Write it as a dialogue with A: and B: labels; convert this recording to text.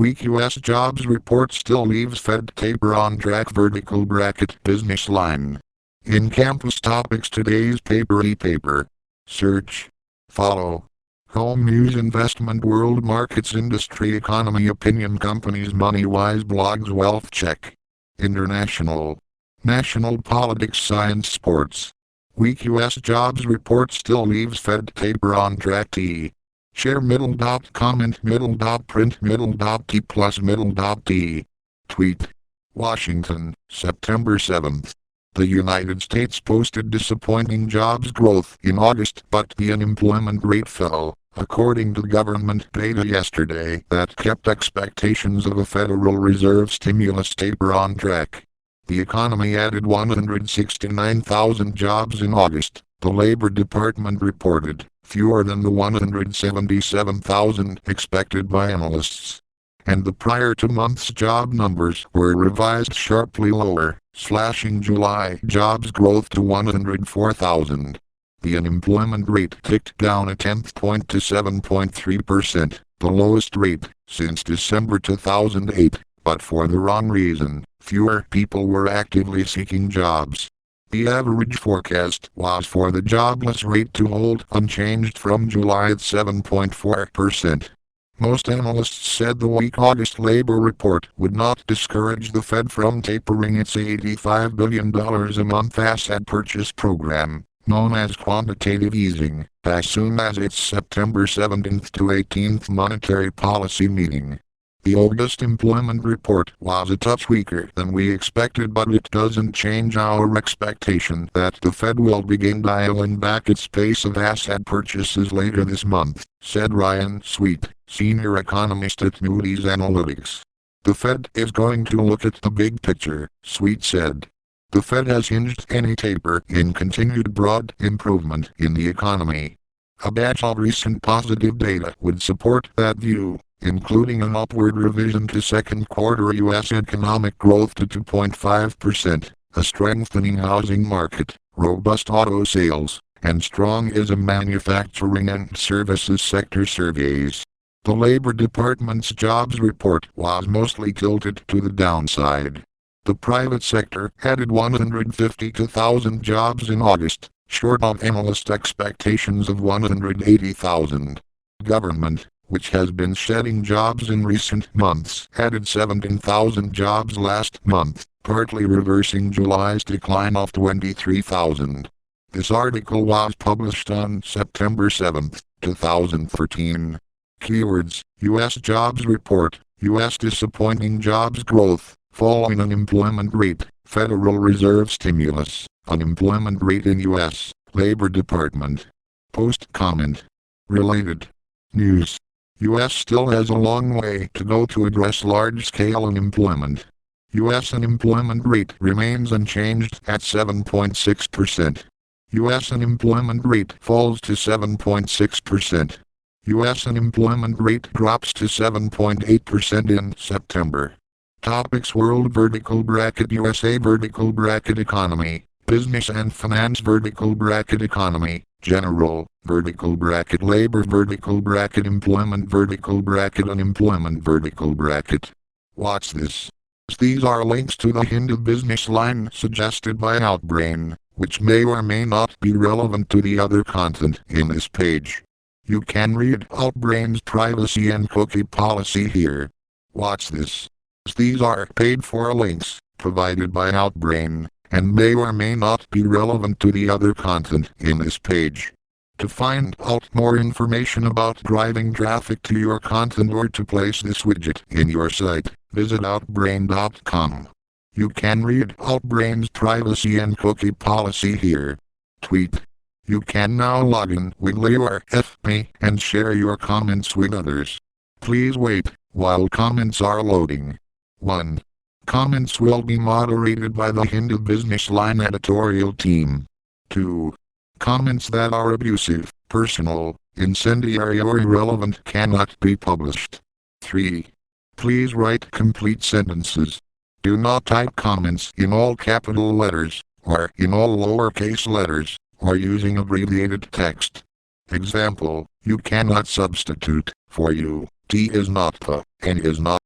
A: Weak U.S. jobs report still leaves Fed taper on track. Vertical bracket business line. In campus topics today's paper e-paper. Search. Follow. Home news, investment, world markets, industry, economy, opinion, companies, money-wise, blogs, wealth check. International. National politics, science, sports. Weak U.S. jobs report still leaves Fed taper on track. T. Share middle dot comment middle dot print middle dot T plus middle dot T. Tweet. Washington, September 7th. The United States posted disappointing jobs growth in August, but the unemployment rate fell, according to government data yesterday that kept expectations of a Federal Reserve stimulus taper on track. The economy added 169,000 jobs in August, the Labor Department reported, fewer than the 177,000 expected by analysts. And the prior 2 months' job numbers were revised sharply lower, slashing July jobs growth to 104,000. The unemployment rate ticked down a 10th point to 7.3%, the lowest rate since December 2008, but for the wrong reason. Fewer people were actively seeking jobs. The average forecast was for the jobless rate to hold unchanged from July at 7.4%. Most analysts said the weak August labor report would not discourage the Fed from tapering its $85 billion a month asset purchase program, known as quantitative easing, as soon as its September 17th to 18th monetary policy meeting. The August employment report was a touch weaker than we expected, but it doesn't change our expectation that the Fed will begin dialing back its pace of asset purchases later this month, said Ryan Sweet, senior economist at Moody's Analytics. The Fed is going to look at the big picture, Sweet said. The Fed has hinged any taper in continued broad improvement in the economy. A batch of recent positive data would support that view, including an upward revision to second quarter U.S. economic growth to 2.5%, a strengthening housing market, robust auto sales, and strong ISM manufacturing and services sector surveys. The Labor Department's jobs report was mostly tilted to the downside. The private sector added 152,000 jobs in August, short of analyst expectations of 180,000. Government, which has been shedding jobs in recent months, added 17,000 jobs last month, partly reversing July's decline of 23,000. This article was published on September 7, 2013. Keywords: U.S. jobs report, U.S. disappointing jobs growth, falling unemployment rate, Federal Reserve stimulus, unemployment rate in U.S., Labor Department. Post comment. Related. News. U.S. still has a long way to go to address large-scale unemployment. U.S. unemployment rate remains unchanged at 7.6%. U.S. unemployment rate falls to 7.6%. U.S. unemployment rate drops to 7.8% in September. Topics: World vertical bracket, USA vertical bracket, economy, business and finance vertical bracket, economy, general, vertical bracket, labor vertical bracket, employment vertical bracket, unemployment vertical bracket. Watch this. These are links to the Hindu business line suggested by Outbrain, which may or may not be relevant to the other content in this page. You can read Outbrain's privacy and cookie policy here. Watch this. These are paid-for links provided by Outbrain, and may or may not be relevant to the other content in this page. To find out more information about driving traffic to your content or to place this widget in your site, visit Outbrain.com. You can read Outbrain's privacy and cookie policy here. Tweet. You can now log in with your FB and share your comments with others. Please wait while comments are loading. 1. Comments will be moderated by the Hindu Business Line editorial team. 2. Comments that are abusive, personal, incendiary or irrelevant cannot be published. 3. Please write complete sentences. Do not type comments in all capital letters, or in all lowercase letters, or using abbreviated text. Example: you cannot substitute for you. T is not P, N is not